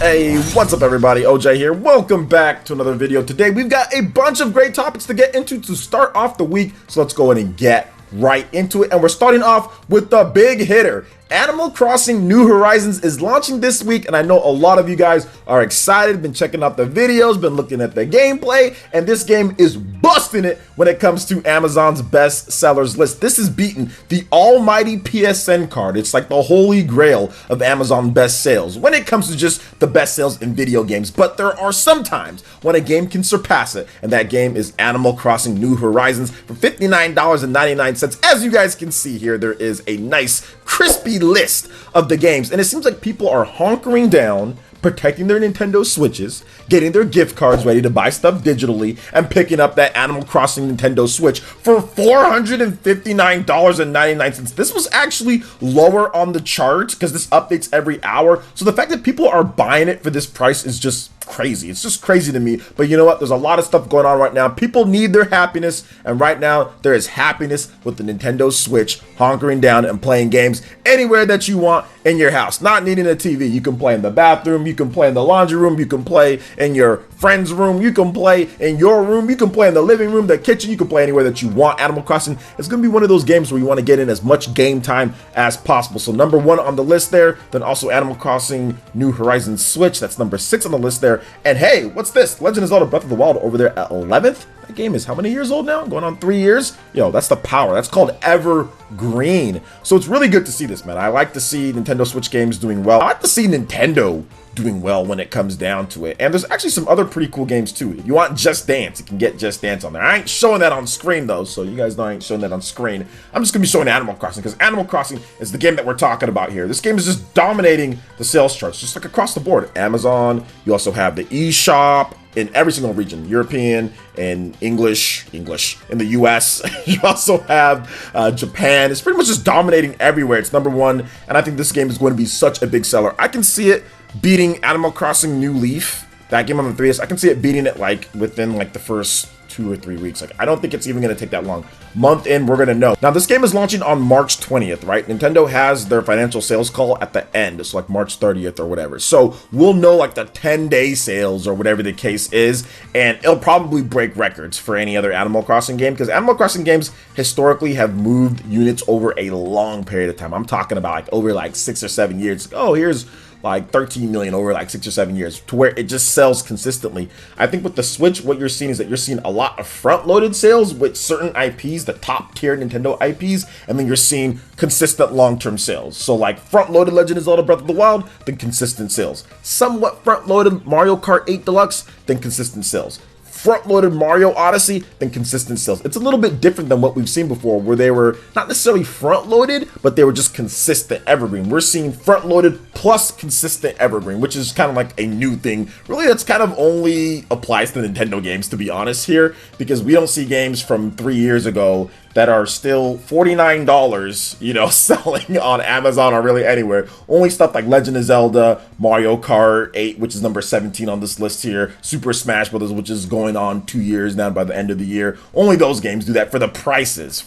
Hey, what's up everybody? OJ here. Welcome back to another video. Today we've got a bunch of great topics to get into to start off the week. So let's go ahead and get right into it. And we're starting off with the big hitter. Animal Crossing New Horizons is launching this week, and I know a lot of you guys are excited, been checking out the videos, been looking at the gameplay, and this game is busting it when it comes to Amazon's best sellers list. This is beating the almighty PSN card. It's like the holy grail of Amazon best sales when it comes to just the best sales in video games. But there are some times when a game can surpass it, and that game is Animal Crossing New Horizons for $59.99. As you guys can see here, there is a nice crispy list of the games, and it seems like people are hunkering down, protecting their Nintendo Switches, getting their gift cards ready to buy stuff digitally, and picking up that Animal Crossing Nintendo Switch for $459.99. This was actually lower on the chart because this updates every hour, so the fact that people are buying it for this price is just crazy. It's just crazy to me. But you know what? There's a lot of stuff going on right now. People need their happiness, and right now there is happiness with the Nintendo Switch, hunkering down and playing games anywhere that you want in your house, not needing a TV. You can play in the bathroom, you can play in the laundry room, you can play in your friend's room, you can play in your room, you can play in the living room, the kitchen, you can play anywhere that you want. Animal Crossing is going to be one of those games where you want to get in as much game time as possible. So number 1 on the list there, then also Animal Crossing New Horizons Switch, that's number 6 on the list there. And hey, what's this? Legend of Zelda Breath of the Wild over there at 11th. That game is how many years old now? Going on 3 years? Yo, that's the power. That's called evergreen. So it's really good to see this, man. I like to see Nintendo Switch games doing well. I like to see Nintendo doing well when it comes down to it. And there's actually some other pretty cool games too. If you want Just Dance, you can get Just Dance on there. I ain't showing that on screen though, so you guys know I ain't showing that on screen. I'm just gonna be showing Animal Crossing because Animal Crossing is the game that we're talking about here. This game is just dominating the sales charts, just like across the board. Amazon, you also have the eShop in every single region, European and English in the US. You also have Japan. It's pretty much just dominating everywhere. It's number 1, and I think this game is going to be such a big seller. I can see it beating Animal Crossing New Leaf, that game on the 3DS. I can see it beating it like within like the first 2 or 3 weeks. Like, I don't think it's even going to take that long. Month in, we're going to know. Now, this game is launching on March 20th, right? Nintendo has their financial sales call at the end. So like March 30th or whatever. So we'll know like the 10-day sales or whatever the case is. And it'll probably break records for any other Animal Crossing game, because Animal Crossing games historically have moved units over a long period of time. I'm talking about like over like 6 or 7 years. Oh, here's like 13 million over like 6 or 7 years, to where it just sells consistently. I think with the Switch, what you're seeing is that you're seeing a lot of front-loaded sales with certain IPs, the top-tier Nintendo IPs, and then you're seeing consistent long-term sales. So like front-loaded Legend of Zelda Breath of the Wild, then consistent sales. Somewhat front-loaded Mario Kart 8 Deluxe, then consistent sales. Front-loaded Mario Odyssey, then consistent sales. It's a little bit different than what we've seen before, where they were not necessarily front-loaded, but they were just consistent evergreen. We're seeing front-loaded plus consistent evergreen, which is kind of like a new thing. Really, that's kind of only applies to Nintendo games, to be honest here, because we don't see games from 3 years ago that are still $49, you know, selling on Amazon or really anywhere. Only stuff like Legend of Zelda, Mario Kart 8, which is number 17 on this list here, Super Smash Bros., which is going on 2 years now by the end of the year. Only those games do that for the prices,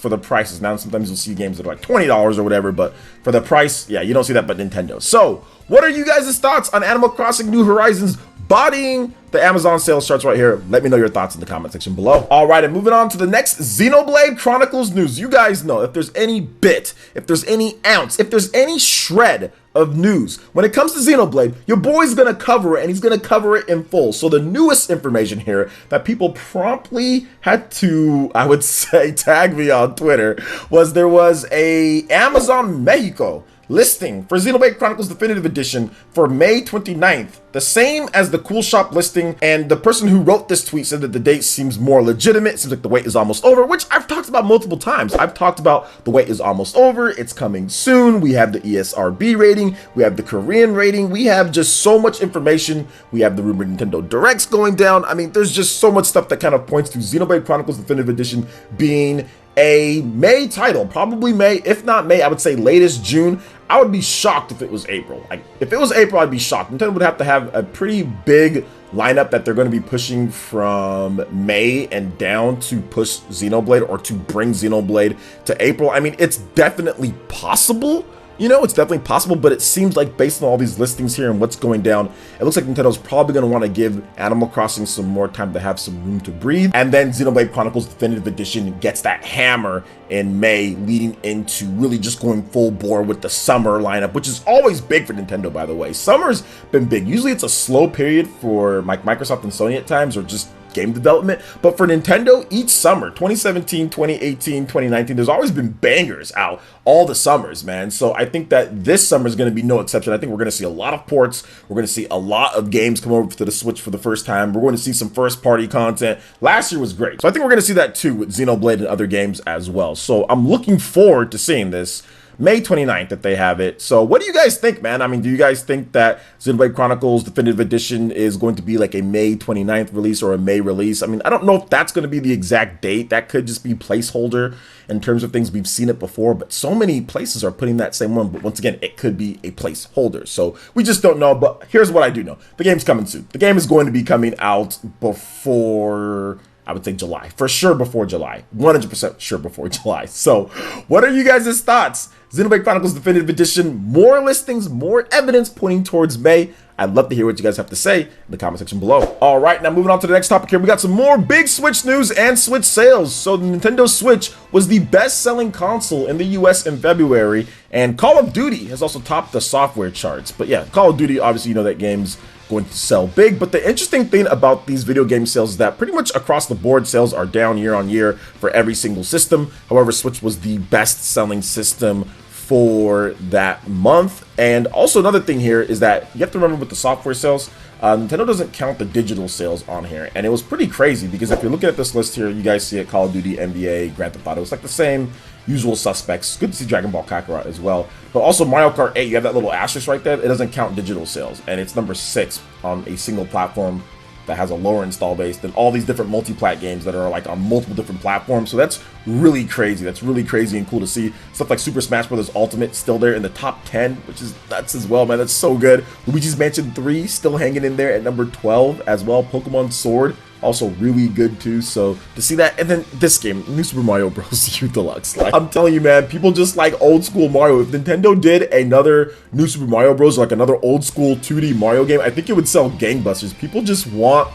Now, sometimes you'll see games that are like $20 or whatever, but for the price, yeah, you don't see that but Nintendo. So, what are you guys' thoughts on Animal Crossing New Horizons bodying the Amazon sales charts right here? Let me know your thoughts in the comment section below. All right, and moving on to the next Xenoblade Chronicles news. You guys know, if there's any bit, if there's any ounce, if there's any shred of news when it comes to Xenoblade, your boy's gonna cover it, and he's gonna cover it in full. So the newest information here that people promptly had to, I would say, tag me on Twitter, was there was a Amazon Mexico listing for Xenoblade Chronicles Definitive Edition for May 29th, the same as the Cool Shop listing, and the person who wrote this tweet said that the date seems more legitimate, seems like the wait is almost over, which I've talked about multiple times. I've talked about the wait is almost over, it's coming soon, we have the ESRB rating, we have the Korean rating, we have just so much information, we have the rumored Nintendo Directs going down. I mean, there's just so much stuff that kind of points to Xenoblade Chronicles Definitive Edition being a May title, probably May, if not May, I would say latest June. I would be shocked if it was April. Like, if it was April, I'd be shocked. Nintendo would have to have a pretty big lineup that they're going to be pushing from May and down to push Xenoblade or to bring Xenoblade to April. I mean, it's definitely possible, You know, it's definitely possible, but it seems like based on all these listings here and what's going down, it looks like Nintendo's probably going to want to give Animal Crossing some more time to have some room to breathe. And then Xenoblade Chronicles Definitive Edition gets that hammer in May, leading into really just going full bore with the summer lineup, which is always big for Nintendo, by the way. Summer's been big. Usually it's a slow period for Microsoft and Sony at times, or just game development, but for Nintendo, each summer, 2017, 2018, 2019, there's always been bangers out all the summers, man. So I think that this summer is going to be no exception. I think we're going to see a lot of ports. We're going to see a lot of games come over to the Switch for the first time. We're going to see some first party content. Last year was great. So I think we're going to see that too with Xenoblade and other games as well. So I'm looking forward to seeing this. May 29th that they have it. So what do you guys think, man? I mean, do you guys think that Xenoblade Chronicles Definitive Edition is going to be like a May 29th release or a May release? I mean, I don't know if that's going to be the exact date. That could just be placeholder in terms of things. We've seen it before, but so many places are putting that same one. But once again, it could be a placeholder. So we just don't know. But here's what I do know. The game's coming soon. The game is going to be coming out before, I would say, July. For sure before July. 100% sure before July. So what are you guys' thoughts? Xenoblade Chronicles Definitive Edition, more listings, more evidence pointing towards May. I'd love to hear what you guys have to say in the comment section below. All right, now moving on to the next topic here. We got some more big Switch news and Switch sales. So the Nintendo Switch was the best-selling console in the US in February, and Call of Duty has also topped the software charts. But yeah, Call of Duty, obviously, you know that game's going to sell big. But the interesting thing about these video game sales is that pretty much across the board, sales are down year on year for every single system. However, Switch was the best-selling system for that month. And also another thing here is that you have to remember with the software sales, Nintendo doesn't count the digital sales on here. And it was pretty crazy because if you're looking at this list here, you guys see it, Call of Duty, NBA, Grand Theft Auto. It's like the same usual suspects. Good to see Dragon Ball Kakarot as well. But also Mario Kart 8, you have that little asterisk right there. It doesn't count digital sales. And it's number 6 on a single platform that has a lower install base than all these different multi-plat games that are like on multiple different platforms. So that's really crazy. That's really crazy and cool to see. Stuff like Super Smash Bros. Ultimate still there in the top 10, which is nuts as well, man. That's so good. Luigi's Mansion 3 still hanging in there at number 12 as well. Pokemon Sword also really good too. So to see that, and then this game, New Super Mario Bros. U Deluxe. Like, I'm telling you, man, people just like old school Mario. If Nintendo did another New Super Mario Bros., like another old school 2D Mario game, I think it would sell gangbusters. People just want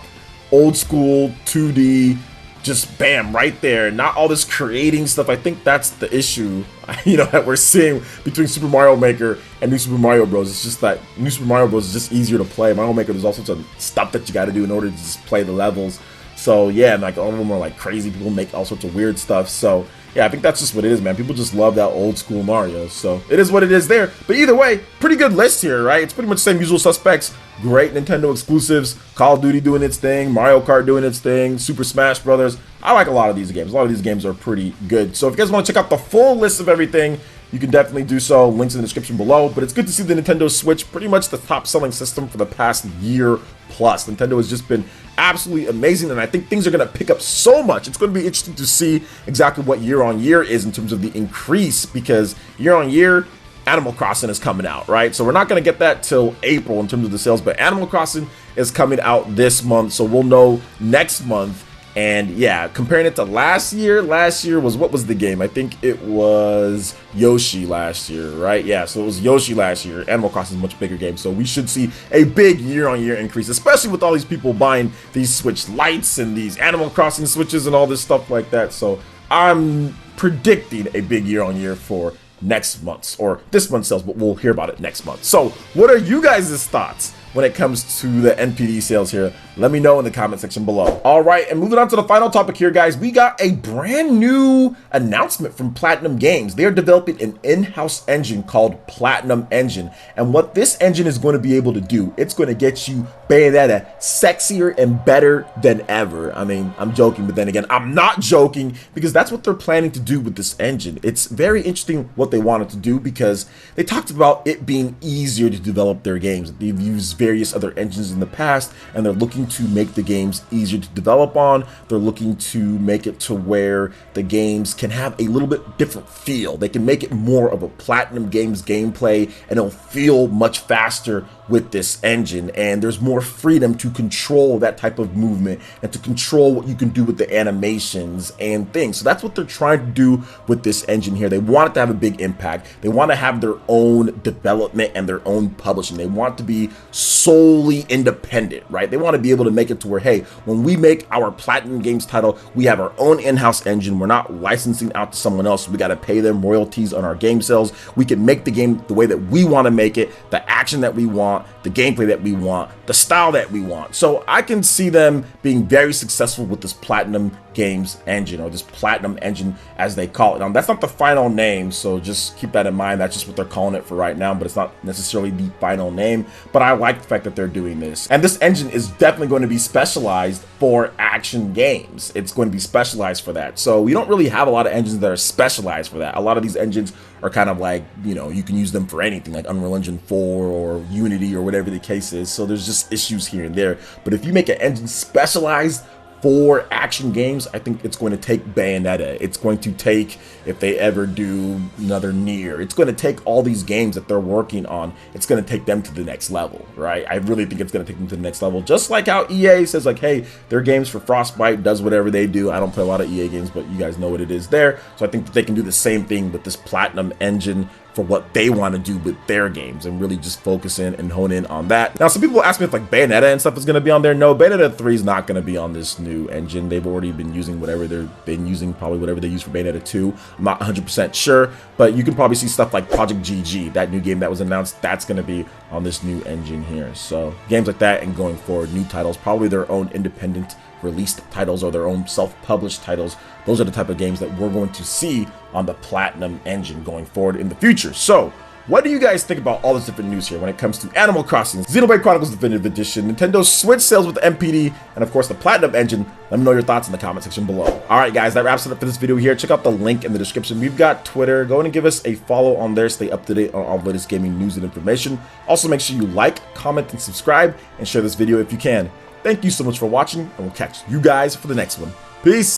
old school 2D, just bam, right there. Not all this creating stuff. I think that's the issue, you know, that we're seeing between Super Mario Maker and New Super Mario Bros. It's just that New Super Mario Bros. Is just easier to play. Mario Maker, there's all sorts of stuff that you got to do in order to just play the levels. So yeah, and like all of them are like crazy. People make all sorts of weird stuff. So yeah, I think that's just what it is, man. People just love that old school Mario. So it is what it is there. But either way, pretty good list here, right? It's pretty much the same usual suspects. Great Nintendo exclusives. Call of Duty doing its thing. Mario Kart doing its thing. Super Smash Brothers. I like a lot of these games. A lot of these games are pretty good. So if you guys want to check out the full list of everything, you can definitely do so. Links in the description below. But it's good to see the Nintendo Switch, pretty much the top selling system for the past year plus. Nintendo has just been absolutely amazing, and I think things are going to pick up so much. It's going to be interesting to see exactly what year on year is in terms of the increase, because year on year, Animal Crossing is coming out, right? So we're not going to get that till April in terms of the sales, but Animal Crossing is coming out this month, so we'll know next month. And yeah, comparing it to last year was, what was the game? I think it was Yoshi last year, right? Yeah, so it was Yoshi last year. Animal Crossing is a much bigger game, so we should see a big year-on-year increase, especially with all these people buying these Switch Lights and these Animal Crossing Switches and all this stuff like that. So I'm predicting a big year-on-year for next month's, or this month's sales, but we'll hear about it next month. So what are you guys' thoughts when it comes to the NPD sales here? Let me know in the comment section below. All right, and moving on to the final topic here, guys, we got a brand new announcement from Platinum Games. They are developing an in-house engine called Platinum Engine, and what this engine is going to be able to do, it's going to get you Bayonetta sexier and better than ever. I mean, I'm joking, but then again, I'm not joking, because that's what they're planning to do with this engine. It's very interesting what they wanted to do, because they talked about it being easier to develop their games. They've used various other engines in the past, and they're looking to make the games easier to develop on. They're looking to make it to where the games can have a little bit different feel. They can make it more of a Platinum Games gameplay, and it'll feel much faster with this engine, and there's more freedom to control that type of movement and to control what you can do with the animations and things. So that's what they're trying to do with this engine here. They want it to have a big impact. They want to have their own development and their own publishing. They want to be solely independent, right? They want to be able to make it to where, hey, when we make our Platinum Games title, we have our own in-house engine. We're not licensing out to someone else. We got to pay them royalties on our game sales. We can make the game the way that we want to make it, the action that we want, the gameplay that we want, the style that we want. So I can see them being very successful with this Platinum Games engine, or this Platinum engine as they call it. Now, that's not the final name, so just keep that in mind. That's just what they're calling it for right now, but it's not necessarily the final name. But I like the fact that they're doing this. And this engine is definitely going to be specialized for action games. It's going to be specialized for that. So we don't really have a lot of engines that are specialized for that. A lot of these engines are kind of like, you know, you can use them for anything, like Unreal Engine 4 or Unity or whatever the case is. So there's just issues here and there. But if you make an engine specialized for action games, I think it's going to take Bayonetta. It's going to take, if they ever do another Nier, it's going to take all these games that they're working on. It's going to take them to the next level, right? I really think it's going to take them to the next level. Just like how EA says, like, hey, their games for Frostbite does whatever they do. I don't play a lot of EA games, but you guys know what it is there. So I think that they can do the same thing with this Platinum engine for what they want to do with their games, and really just focus in and hone in on that. Now, some people ask me if like Bayonetta and stuff is going to be on there. No, Bayonetta 3 is not going to be on this new engine. They've already been using whatever they've been using, probably whatever they use for Bayonetta 2. I'm not 100% sure, but you can probably see stuff like Project GG, that new game that was announced, that's going to be on this new engine here. So games like that, and going forward, new titles, probably their own independent released titles or their own self-published titles. Those are the type of games that we're going to see on the Platinum engine going forward in the future. So what do you guys think about all this different news here when it comes to Animal Crossing, Xenoblade Chronicles Definitive Edition, Nintendo Switch sales with the MPD, and of course the Platinum engine? Let me know your thoughts in the comment section below. Alright guys, that wraps it up for this video here. Check out the link in the description. We've got Twitter. Go and give us a follow on there. Stay up to date on all the latest gaming news and information. Also make sure you like, comment, and subscribe, and share this video if you can. Thank you so much for watching, and we'll catch you guys for the next one. Peace!